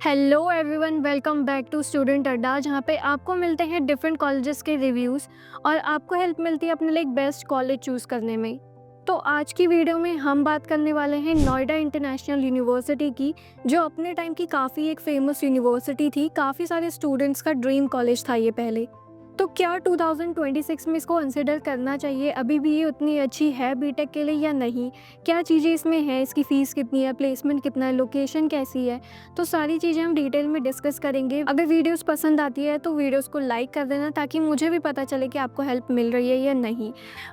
Hello everyone, welcome back to Student Adda, जहाँ पे आपको मिलते हैं डिफरेंट कॉलेजेस के रिव्यूज़ और आपको हेल्प मिलती है अपने लिए एक बेस्ट कॉलेज चूज़ करने में। तो आज की वीडियो में हम बात करने वाले हैं नोएडा इंटरनेशनल यूनिवर्सिटी की, जो अपने टाइम की काफ़ी एक फेमस यूनिवर्सिटी थी। काफ़ी सारे स्टूडेंट्स का ड्रीम कॉलेज था ये पहले। तो क्या 2026 में इसको कंसिडर करना चाहिए? अभी भी ये उतनी अच्छी है बीटेक के लिए या नहीं? क्या चीज़ें इसमें हैं? इसकी फ़ीस कितनी है? प्लेसमेंट कितना है? लोकेशन कैसी है? तो सारी चीज़ें हम डिटेल में डिस्कस करेंगे। अगर वीडियोस पसंद आती है तो वीडियोस को लाइक कर देना, ताकि मुझे भी पता चले कि आपको हेल्प मिल रही है या नहीं।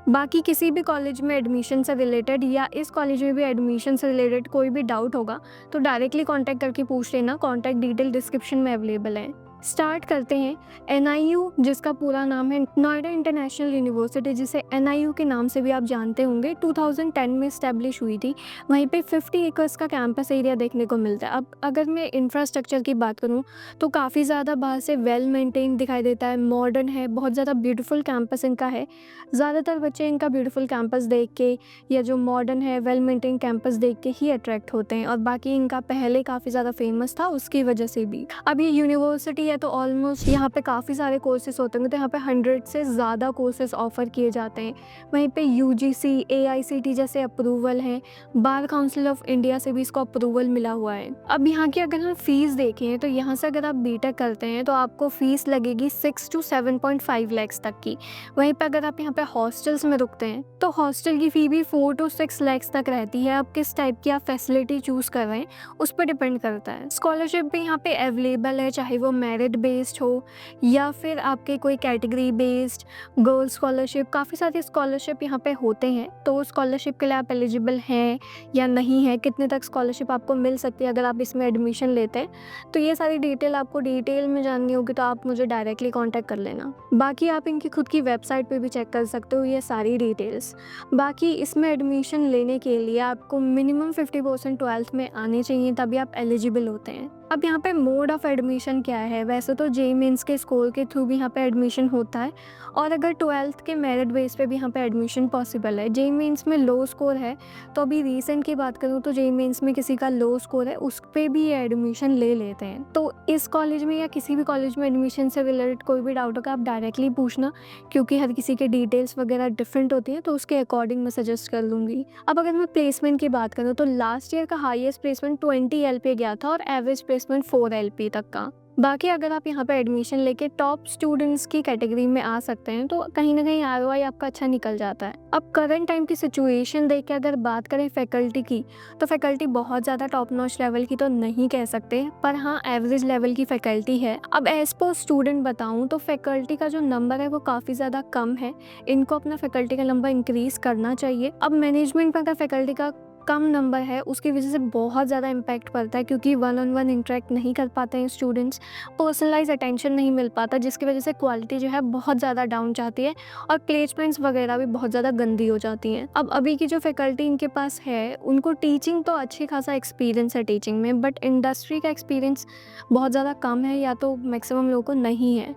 बाकी किसी भी कॉलेज में एडमिशन से रिलेटेड या इस कॉलेज में भी एडमिशन से रिलेटेड कोई भी डाउट होगा तो डायरेक्टली कॉन्टैक्ट करके पूछ लेना। कॉन्टैक्ट डिटेल डिस्क्रिप्शन में अवेलेबल है। स्टार्ट करते हैं। एनआईयू, जिसका पूरा नाम है नोएडा इंटरनेशनल यूनिवर्सिटी, जिसे एनआईयू के नाम से भी आप जानते होंगे, 2010 में इस्टेब्लिश हुई थी। वहीं पे 50 एकर्स का कैंपस एरिया देखने को मिलता है। अब अगर मैं इंफ्रास्ट्रक्चर की बात करूं तो काफ़ी ज़्यादा बाहर से वेल मेंटेन दिखाई देता है, मॉडर्न है, बहुत ज़्यादा ब्यूटीफुल कैंपस इनका है। ज़्यादातर बच्चे इनका ब्यूटीफुल कैंपस देख के या जो मॉडर्न है, वेल मेंटेन कैंपस देख के ही अट्रैक्ट होते हैं। और बाकी इनका पहले काफ़ी ज़्यादा फेमस था, उसकी वजह से भी। अब ये यूनिवर्सिटी है तो ऑलमोस्ट यहाँ पे काफ़ी सारे कोर्सेज होते हैं, तो यहाँ पे 100 से ज़्यादा कोर्सेज ऑफर किए जाते हैं। वहीं पे यूजीसी, एआईसीटी जैसे अप्रूवल हैं। बार काउंसिल ऑफ इंडिया से भी इसको अप्रूवल मिला हुआ है। अब यहाँ की अगर हम फीस देखें तो यहाँ से अगर आप बीटेक करते हैं तो आपको फीस लगेगी 6 to 7.5 लैक्स तक की। वहीं पर अगर आप यहाँ पे हॉस्टल्स में रुकते हैं तो हॉस्टल की फ़ी भी 4 to 6 लैक्स तक रहती है। आप किस टाइप की आप फैसिलिटी चूज़ कर रहे हैं उस पर डिपेंड करता है। स्कॉलरशिप भी यहाँ पे अवेलेबल है, चाहे वो मेरिट बेस्ड हो या फिर आपके कोई कैटेगरी बेस्ड। गर्ल्स स्कॉलरशिप, काफ़ी सारे स्कॉलरशिप यहाँ पे होते हैं। तो स्कॉलरशिप के लिए आप एलिजिबल हैं या नहीं है, कितने तक स्कॉलरशिप आपको मिल सकती है अगर आप इसमें एडमिशन लेते हैं, तो ये सारी डिटेल आपको डिटेल में जाननी होगी तो आप मुझे डायरेक्टली कॉन्टैक्ट कर लेना। बाकी आप इनकी खुद की वेबसाइट पे भी चेक कर सकते हो ये सारी डिटेल्स। बाकी इसमें एडमिशन लेने के लिए आपको मिनिमम 50% 12th में आने चाहिए, तभी आप एलिजिबल होते हैं। अब यहाँ पे मोड ऑफ एडमिशन क्या है? वैसे तो जेईई मेंस के स्कोर के थ्रू भी यहाँ पे एडमिशन होता है, और अगर 12th के मेरिट बेस पे भी यहाँ पे एडमिशन पॉसिबल है। जेईई मेंस में लो स्कोर है, तो अभी रीसेंट की बात करूँ तो जेईई मेंस में किसी का लो स्कोर है, उस पर भी ये एडमिशन ले लेते हैं। तो इस कॉलेज में या किसी भी कॉलेज में एडमिशन से रिलेटेड कोई भी डाउट होगा आप डायरेक्टली पूछना, क्योंकि हर किसी के डिटेल्स वगैरह डिफरेंट होती हैं, तो उसके अकॉर्डिंग मैं सजेस्ट कर लूँगी। अब अगर मैं प्लेसमेंट की बात करूँ तो लास्ट ईयर का हाईएस्ट प्लेसमेंट 20 LP गया था और एवरेज प्लेसमेंट 4 LP तक का। बाकी अगर आप यहाँ पे एडमिशन लेके टॉप स्टूडेंट्स की कैटेगरी में आ सकते हैं तो कहीं ना कहीं ROI आपका अच्छा निकल जाता है। अब करंट टाइम की सिचुएशन देख के अगर बात करें फैकल्टी की, तो फैकल्टी बहुत ज़्यादा टॉप नॉच लेवल की तो नहीं कह सकते, पर हाँ एवरेज लेवल की फैकल्टी है। अब एज पर स्टूडेंट बताऊँ तो फैकल्टी का जो नंबर है वो काफ़ी ज़्यादा कम है। इनको अपना फैकल्टी का नंबर इंक्रीज़ करना चाहिए। अब मैनेजमेंट पर अगर फैकल्टी का कम नंबर है उसकी वजह से बहुत ज़्यादा इम्पैक्ट पड़ता है, क्योंकि 1-on-1 इंटरेक्ट नहीं कर पाते हैं स्टूडेंट्स, पर्सनलाइज अटेंशन नहीं मिल पाता, जिसकी वजह से क्वालिटी जो है बहुत ज़्यादा डाउन जाती है और प्लेसमेंट्स वगैरह भी बहुत ज़्यादा गंदी हो जाती हैं। अब अभी की जो फैकल्टी इनके पास है उनको टीचिंग तो अच्छी खासा एक्सपीरियंस है टीचिंग में, बट इंडस्ट्री का एक्सपीरियंस बहुत ज़्यादा कम है या तो मैक्सिमम लोगों को नहीं है।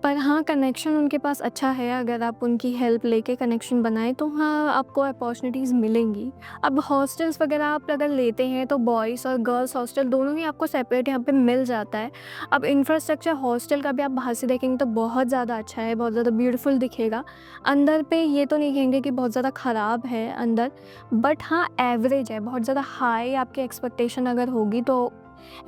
पर हाँ, कनेक्शन उनके पास अच्छा है। अगर आप उनकी हेल्प लेके कनेक्शन बनाएं तो हाँ आपको अपॉर्चुनिटीज़ मिलेंगी। अब हॉस्टल्स वगैरह आप अगर लेते हैं तो बॉयज़ और गर्ल्स हॉस्टल दोनों ही आपको सेपरेट यहाँ पे मिल जाता है। अब इंफ्रास्ट्रक्चर हॉस्टल का भी आप बाहर से देखेंगे तो बहुत ज़्यादा अच्छा है, बहुत ज़्यादा ब्यूटीफुल दिखेगा। अंदर पे ये तो नहीं कहेंगे कि बहुत ज़्यादा ख़राब है अंदर, बट हाँ एवरेज है। बहुत ज़्यादा हाई आपकी एक्सपेक्टेशन अगर होगी तो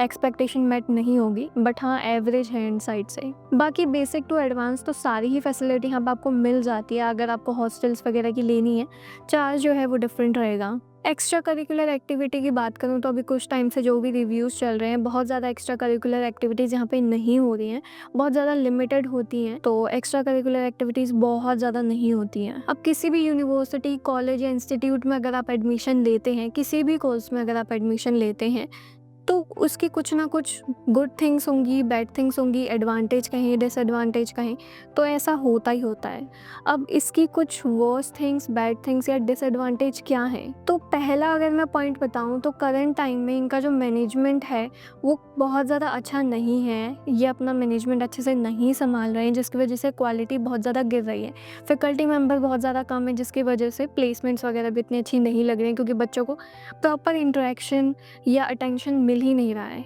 एक्सपेक्टेशन मेट नहीं होगी, बट हाँ एवरेज है इन साइड से। बाकी बेसिक टू एडवांस तो सारी ही फैसिलिटी यहाँ पर आपको मिल जाती है। अगर आपको हॉस्टल्स वगैरह की लेनी है, चार्ज जो है वो डिफरेंट रहेगा। एक्स्ट्रा करिकुलर एक्टिविटी की बात करूँ तो अभी कुछ टाइम से जो भी रिव्यूज़ चल रहे हैं, बहुत ज़्यादा एक्स्ट्रा करिकुलर एक्टिविटीज़ यहाँ पे नहीं हो रही हैं, बहुत ज़्यादा लिमिटेड होती हैं। तो एक्स्ट्रा करिकुलर एक्टिविटीज़ बहुत ज़्यादा नहीं होती हैं। अब किसी भी यूनिवर्सिटी, कॉलेज या इंस्टीट्यूट में अगर आप एडमिशन लेते हैं, किसी भी कोर्स में अगर आप एडमिशन लेते हैं, तो उसकी कुछ ना कुछ गुड थिंग्स होंगी, बैड थिंग्स होंगी, एडवांटेज कहें, डिसएडवांटेज कहें, तो ऐसा होता ही होता है। अब इसकी कुछ वर्स्ट थिंग्स, बैड थिंग्स या डिसएडवांटेज क्या हैं? तो पहला अगर मैं पॉइंट बताऊं तो करंट टाइम में इनका जो मैनेजमेंट है वो बहुत ज़्यादा अच्छा नहीं है। ये अपना मैनेजमेंट अच्छे से नहीं संभाल रहे हैं, जिसकी वजह से क्वालिटी बहुत ज़्यादा गिर रही है। फैकल्टी मेंबर बहुत ज़्यादा कम है, जिसकी वजह से प्लेसमेंट्स वगैरह भी इतनी अच्छी नहीं लग रही हैं, क्योंकि बच्चों को प्रॉपर इंटरेक्शन या अटेंशन मिल ही नहीं रहा है।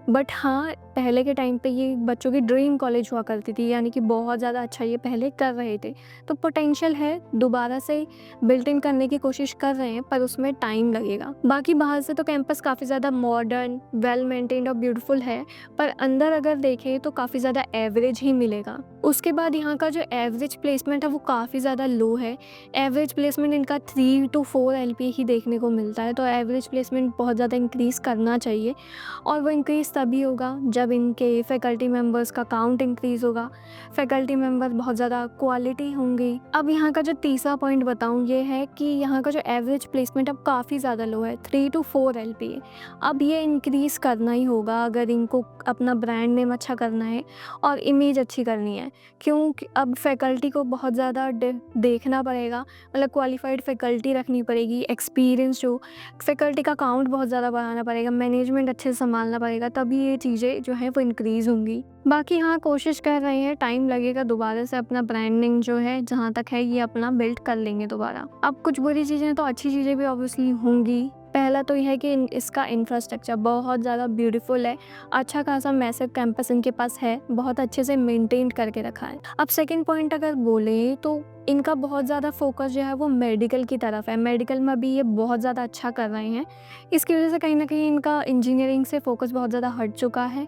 बट हाँ, पहले के टाइम पे ये बच्चों की ड्रीम कॉलेज हुआ करती थी, यानी कि बहुत ज़्यादा अच्छा ये पहले कर रहे थे। तो पोटेंशियल है, दोबारा से बिल्ट इन करने की कोशिश कर रहे हैं, पर उसमें टाइम लगेगा। बाकी बाहर से तो कैंपस काफ़ी ज़्यादा मॉडर्न, वेल मेंटेन्ड और ब्यूटीफुल है, पर अंदर अगर देखें तो काफ़ी ज़्यादा एवरेज ही मिलेगा। उसके बाद यहाँ का जो एवरेज प्लेसमेंट है वो काफ़ी ज़्यादा लो है। एवरेज प्लेसमेंट इनका 3 to 4 LPA ही देखने को मिलता है, तो एवरेज प्लेसमेंट बहुत ज़्यादा इंक्रीज़ करना चाहिए, और वो इंक्रीज़ तभी होगा जब इनके फैकल्टी मेंबर्स का काउंट इंक्रीज़ होगा, फैकल्टी मेंबर बहुत ज़्यादा क्वालिटी होंगी। अब यहाँ का जो तीसरा पॉइंट बताऊँ ये है कि यहाँ का जो एवरेज प्लेसमेंट अब काफ़ी ज़्यादा लो है, 3 to 4 LPA। अब ये इंक्रीज़ करना ही होगा अगर इनको अपना ब्रांड नेम अच्छा करना है और इमेज अच्छी करनी है, क्योंकि अब फैकल्टी को बहुत ज़्यादा देखना पड़ेगा, मतलब क्वालिफाइड फैकल्टी रखनी पड़ेगी, एक्सपीरियंस जो फैकल्टी का काउंट बहुत ज़्यादा बढ़ाना पड़ेगा, मैनेजमेंट अच्छे से संभालना पड़ेगा, तभी ये चीज़ें जो हैं वो इंक्रीज़ होंगी। बाकी हाँ, कोशिश कर रहे हैं, टाइम लगेगा, दोबारा से अपना ब्रांडिंग जो है जहाँ तक है ये अपना बिल्ड कर लेंगे दोबारा। अब कुछ बुरी चीज़ें तो अच्छी चीज़ें भी ऑब्वियसली होंगी। पहला तो यह है कि इसका इंफ्रास्ट्रक्चर बहुत ज़्यादा ब्यूटीफुल है, अच्छा खासा मैसिव कैंपस इनके पास है, बहुत अच्छे से मेंटेन करके रखा है। अब सेकंड पॉइंट अगर बोले तो इनका बहुत ज़्यादा फोकस जो है वो मेडिकल की तरफ है, मेडिकल में भी ये बहुत ज़्यादा अच्छा कर रहे हैं। इसकी वजह से कहीं ना कहीं इनका इंजीनियरिंग से फोकस बहुत ज़्यादा हट चुका है,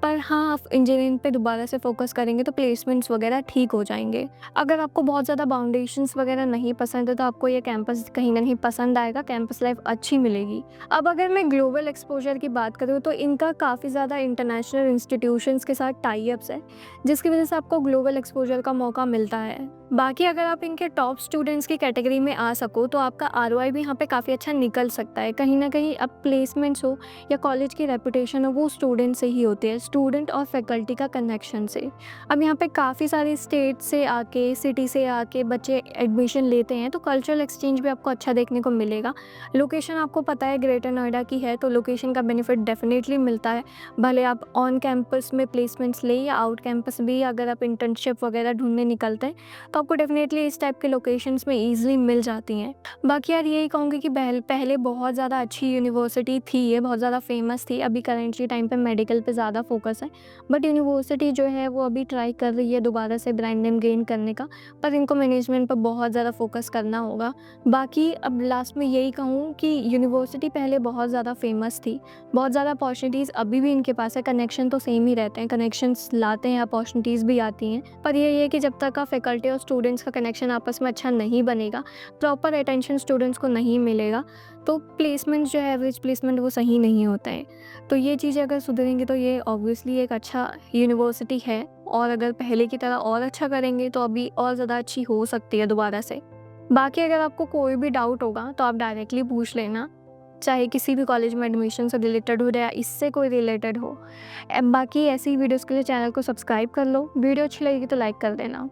पर हाँ, आप इंजीनियरिंग पे दोबारा से फोकस करेंगे तो प्लेसमेंट्स वगैरह ठीक हो जाएंगे। अगर आपको बहुत ज़्यादा बाउंडेशंस वगैरह नहीं पसंद है तो आपको ये कैंपस कहीं ना कहीं पसंद आएगा, कैंपस लाइफ अच्छी मिलेगी। अब अगर मैं ग्लोबल एक्सपोजर की बात करूँ तो इनका काफ़ी ज़्यादा इंटरनेशनल इंस्टीट्यूशंस के साथ टाई अप्स है, जिसकी वजह से आपको ग्लोबल एक्सपोजर का मौका मिलता है। बाकी अगर आप इनके टॉप स्टूडेंट्स की कैटेगरी में आ सको तो आपका ROI भी यहाँ पे काफ़ी अच्छा निकल सकता है। कहीं ना कहीं अब प्लेसमेंट्स हो या कॉलेज की रेपुटेशन हो, वो स्टूडेंट से ही होती है, स्टूडेंट और फैकल्टी का कनेक्शन से। अब यहाँ पे काफ़ी सारे स्टेट से आके, सिटी से आके बच्चे एडमिशन लेते हैं, तो कल्चरल एक्सचेंज भी आपको अच्छा देखने को मिलेगा। लोकेशन आपको पता है ग्रेटर नोएडा की है, तो लोकेशन का बेनिफिट डेफिनेटली मिलता है, भले आप ऑन कैंपस में प्लेसमेंट्स ले या आउट कैंपस भी, अगर आप इंटर्नशिप वगैरह ढूंढने निकलते हैं तो आपको डेफिनेटली इस टाइप के लोकेशंस में ईजिली मिल जाती हैं। बाकी यार यही कहूँगी कि पहले बहुत ज़्यादा अच्छी यूनिवर्सिटी थी, ये बहुत ज़्यादा फेमस थी, अभी करेंटली टाइम पे मेडिकल पे ज़्यादा फोकस है, बट यूनिवर्सिटी जो है वो अभी ट्राई कर रही है दोबारा से ब्रांड नेम गेन करने का, पर इनको मैनेजमेंट पर बहुत ज़्यादा फोकस करना होगा। बाकी अब लास्ट में यही कहूँ कि यूनिवर्सिटी पहले बहुत ज़्यादा फेमस थी, बहुत ज़्यादा अपॉर्चुनिटीज़ अभी भी इनके पास है, कनेक्शन तो सेम ही रहते हैं, कनेक्शंस लाते हैं, अपॉर्चुनिटीज़ भी आती हैं, पर यही है कि जब तक का फैकल्टी और स्टूडेंट्स का कनेक्शन आपस में अच्छा नहीं बनेगा, प्रॉपर अटेंशन स्टूडेंट्स को नहीं मिलेगा, तो प्लेसमेंट जो है, एवरेज प्लेसमेंट वो सही नहीं होता है। तो ये चीज़ें अगर सुधरेंगी तो ये ऑब्वियसली एक अच्छा यूनिवर्सिटी है, और अगर पहले की तरह और अच्छा करेंगे तो अभी और ज़्यादा अच्छी हो सकती है दोबारा से। बाकी अगर आपको कोई भी डाउट होगा तो आप डायरेक्टली पूछ लेना, चाहे किसी भी कॉलेज में एडमिशन से रिलेटेड हो या इससे कोई रिलेटेड हो। बाकी ऐसी वीडियोज़ के लिए चैनल को सब्सक्राइब कर लो, वीडियो अच्छी लगेगी तो लाइक कर देना।